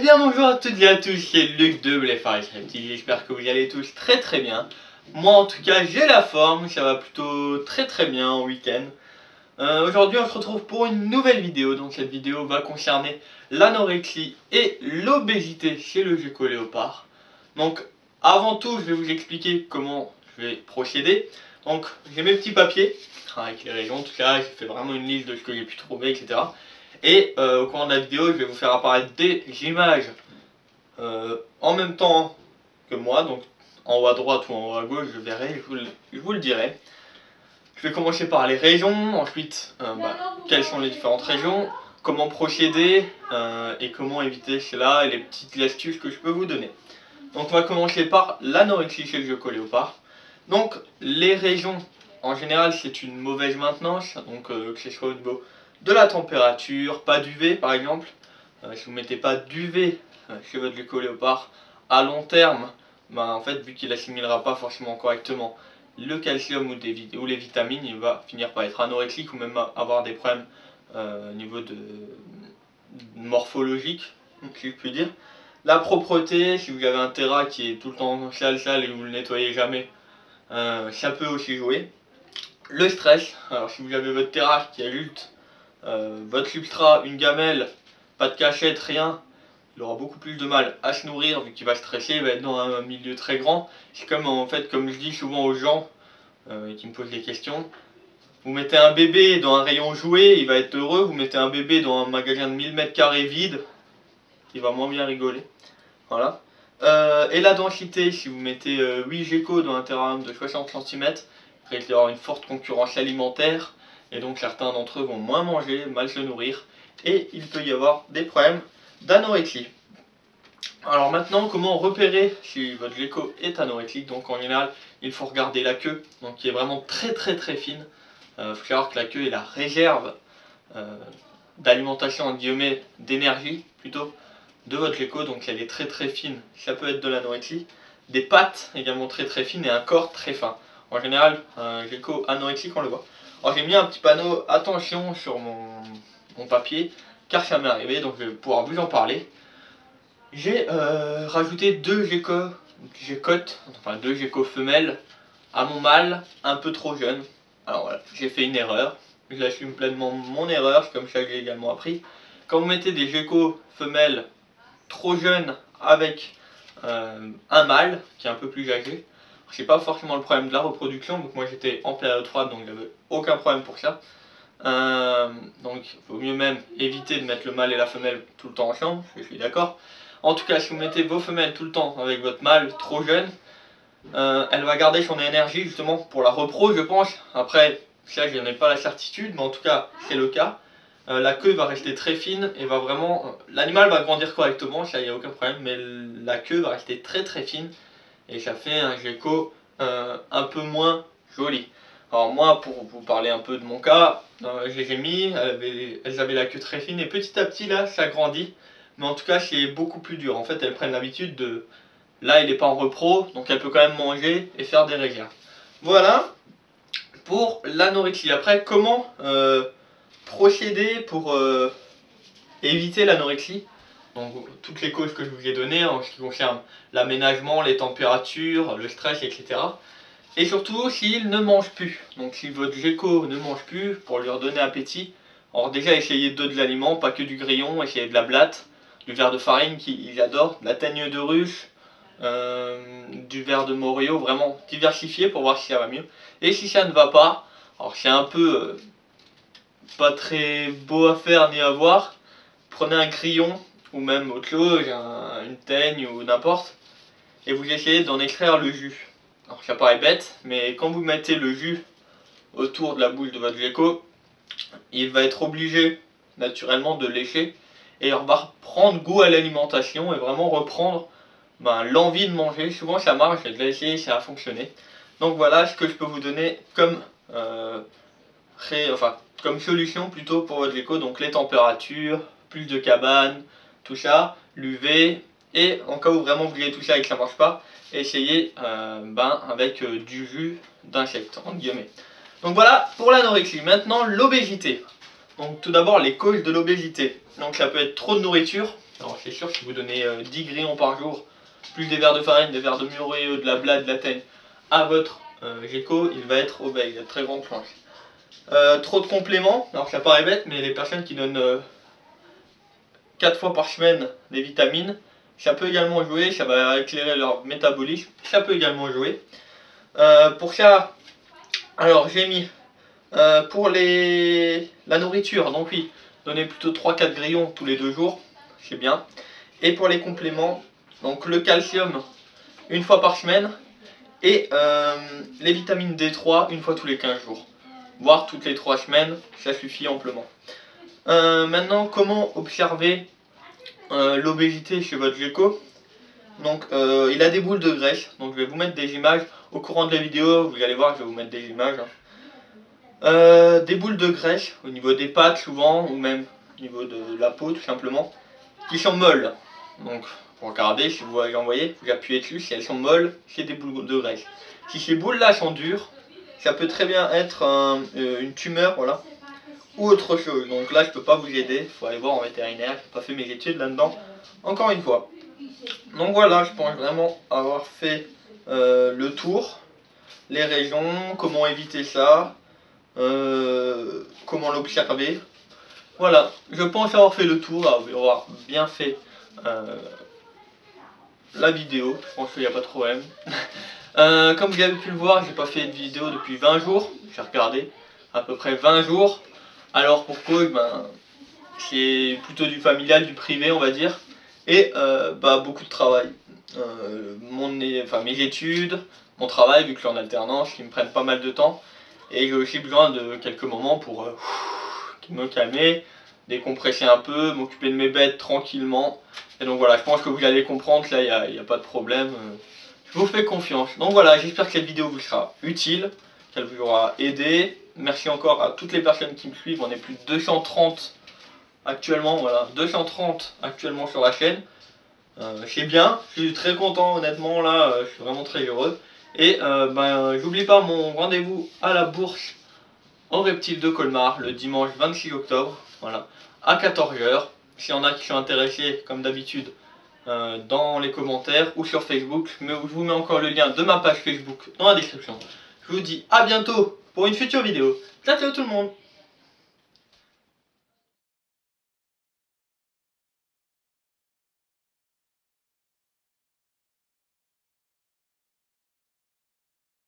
bien bonjour à toutes et à tous, c'est Luc de Bléfaris Reptile, j'espère que vous allez tous très bien. Moi en tout cas j'ai la forme, ça va plutôt très bien en week-end. Aujourd'hui on se retrouve pour une nouvelle vidéo, donc cette vidéo va concerner l'anorexie et l'obésité chez le gecko léopard. Donc avant tout je vais vous expliquer comment je vais procéder. Donc j'ai mes petits papiers avec les raisons, tout ça, j'ai fait vraiment une liste de ce que j'ai pu trouver, etc. Et au cours de la vidéo, je vais vous faire apparaître des images en même temps que moi, donc en haut à droite ou en haut à gauche, je verrai, je vous le dirai. Je vais commencer par les régions, ensuite quelles sont les différentes régions, comment procéder et comment éviter cela et les petites astuces que je peux vous donner. Donc on va commencer par l'anorexie chez le gecko léopard. Donc les régions, en général c'est une mauvaise maintenance, donc que ce soit au niveau de la température, pas d'UV par exemple. Si vous ne mettez pas d'UV chez votre gecko léopard à long terme, en fait vu qu'il assimilera pas forcément correctement le calcium ou les vitamines, il va finir par être anorexique ou même avoir des problèmes au niveau morphologique, si je puis dire. La propreté, si vous avez un terrain qui est tout le temps sale et que vous le nettoyez jamais, ça peut aussi jouer. Le stress, alors si vous avez votre terrasse qui a juste votre substrat, une gamelle, pas de cachette, rien, il aura beaucoup plus de mal à se nourrir vu qu'il va stresser, il va être dans un milieu très grand. C'est comme en fait, comme je dis souvent aux gens qui me posent des questions, vous mettez un bébé dans un rayon jouet, il va être heureux, vous mettez un bébé dans un magasin de 1000 m² vide, il va moins bien rigoler. Voilà. Et la densité, si vous mettez 8 geckos dans un terrarium de 60 cm, il risque d'y avoir une forte concurrence alimentaire, et donc certains d'entre eux vont moins manger, mal se nourrir, et il peut y avoir des problèmes d'anorexie. Alors maintenant, comment repérer si votre gecko est anorexique? Donc en général, il faut regarder la queue, donc qui est vraiment très fine. Il faut savoir que la queue est la réserve d'alimentation, entre guillemets, d'énergie plutôt, de votre gecko, donc elle est très fine, ça peut être de l'anorexie. Des pattes également très fines et un corps très fin. En général, un gecko anorexique on le voit. Alors j'ai mis un petit panneau attention sur mon papier, car ça m'est arrivé, donc je vais pouvoir vous en parler. J'ai rajouté deux geckos femelles à mon mâle un peu trop jeune. Alors voilà, j'ai fait une erreur, j'assume pleinement mon erreur, c'est comme ça que j'ai également appris. Quand vous mettez des geckos femelles trop jeunes avec un mâle qui est un peu plus âgé, c'est pas forcément le problème de la reproduction, donc moi j'étais en période froide donc j'avais aucun problème pour ça. Donc il vaut mieux même éviter de mettre le mâle et la femelle tout le temps ensemble, je suis d'accord. En tout cas, si vous mettez vos femelles tout le temps avec votre mâle trop jeune, elle va garder son énergie justement pour la repro, je pense. Après, ça je n'en ai pas la certitude, mais en tout cas c'est le cas. La queue va rester très fine et va vraiment... l'animal va grandir correctement, ça il n'y a aucun problème, mais la queue va rester très fine et ça fait un gecko un peu moins joli. Alors moi, pour vous parler un peu de mon cas, je les ai mis, elles avaient la queue très fine et petit à petit là, ça grandit. Mais en tout cas, c'est beaucoup plus dur. En fait, elles prennent l'habitude de... Là, il n'est pas en repro, donc elle peut quand même manger et faire des réserves. Voilà pour l'anorexie. Après, comment procéder pour éviter l'anorexie? Donc, toutes les causes que je vous ai données en ce qui concerne l'aménagement, les températures, le stress, etc. Et surtout, s'il ne mange plus. Donc, si votre gecko ne mange plus, pour lui redonner appétit, alors déjà, essayez de l'aliment, pas que du grillon, essayez de la blatte, du verre de farine qu'il adore, de la teigne de ruche, du verre de Morio, vraiment diversifié pour voir si ça va mieux. Et si ça ne va pas, alors c'est un peu pas très beau à faire ni à voir, prenez un grillon ou même autre chose, une teigne ou n'importe, et vous essayez d'en extraire le jus. Alors ça paraît bête, mais quand vous mettez le jus autour de la bouche de votre gecko, il va être obligé naturellement de lécher et il va prendre goût à l'alimentation et vraiment reprendre l'envie de manger. Souvent ça marche, j'ai déjà essayé, ça a fonctionné. Donc voilà ce que je peux vous donner comme, comme solution plutôt pour votre gecko. Donc les températures, plus de cabane, tout ça, l'UV, et en cas où vraiment vous voulez tout ça et que ça ne marche pas, essayez avec du jus d'insectes, entre guillemets. Donc voilà pour l'anorexie. Maintenant l'obésité. Donc tout d'abord les causes de l'obésité. Donc ça peut être trop de nourriture, Alors c'est sûr, si vous donnez 10 grillons par jour, plus des verres de farine, des verres de mûrier, de la blade, de la teigne à votre gecko, il va être obèse, il a de très grandes chances. Trop de compléments, alors ça paraît bête, mais les personnes qui donnent 4 fois par semaine des vitamines, ça peut également jouer, ça va éclairer leur métabolisme, ça peut également jouer. Pour ça, alors j'ai mis pour la nourriture, donc oui, donner plutôt 3-4 grillons tous les 2 jours, c'est bien. Et pour les compléments, donc le calcium une fois par semaine et les vitamines D3 une fois tous les 15 jours. Voire toutes les 3 semaines, ça suffit amplement. Maintenant, comment observer l'obésité chez votre gecko? Donc il a des boules de graisse, donc je vais vous mettre des images au courant de la vidéo, vous allez voir, je vais vous mettre des images. Des boules de graisse au niveau des pattes souvent, ou même au niveau de la peau tout simplement, qui sont molles. Donc pour regarder, si vous en voyez, vous appuyez dessus, si elles sont molles, c'est des boules de graisse. Si ces boules là sont dures, ça peut très bien être une tumeur, voilà, ou autre chose. Donc là je peux pas vous aider, il faut aller voir en vétérinaire, j'ai pas fait mes études là-dedans, encore une fois. Donc voilà, je pense vraiment avoir fait le tour, les raisons, comment éviter ça, comment l'observer. Voilà, je pense avoir fait le tour, avoir bien fait la vidéo, je pense qu'il n'y a pas de problème. Comme vous avez pu le voir, j'ai pas fait de vidéo depuis 20 jours, j'ai regardé, à peu près 20 jours. Alors pour cause, c'est plutôt du familial, du privé on va dire, et beaucoup de travail. Mes études, mon travail, vu que je suis en alternance, qui me prennent pas mal de temps, et j'ai aussi besoin de quelques moments pour me calmer, décompresser un peu, m'occuper de mes bêtes tranquillement. Et donc voilà, je pense que vous allez comprendre, là il n'y a pas de problème. Je vous fais confiance. Donc voilà, j'espère que cette vidéo vous sera utile, qu'elle vous aura aidé. Merci encore à toutes les personnes qui me suivent, on est plus de 230 actuellement, voilà, 230 actuellement sur la chaîne. C'est bien, je suis très content honnêtement là, je suis vraiment très heureux. Et j'oublie pas mon rendez-vous à la bourse au Reptile de Colmar le dimanche 26 octobre, voilà, à 14 h. S'il y en a qui sont intéressés, comme d'habitude, dans les commentaires ou sur Facebook, mais je vous mets encore le lien de ma page Facebook dans la description. Je vous dis à bientôt pour une future vidéo. Ciao ciao tout le monde!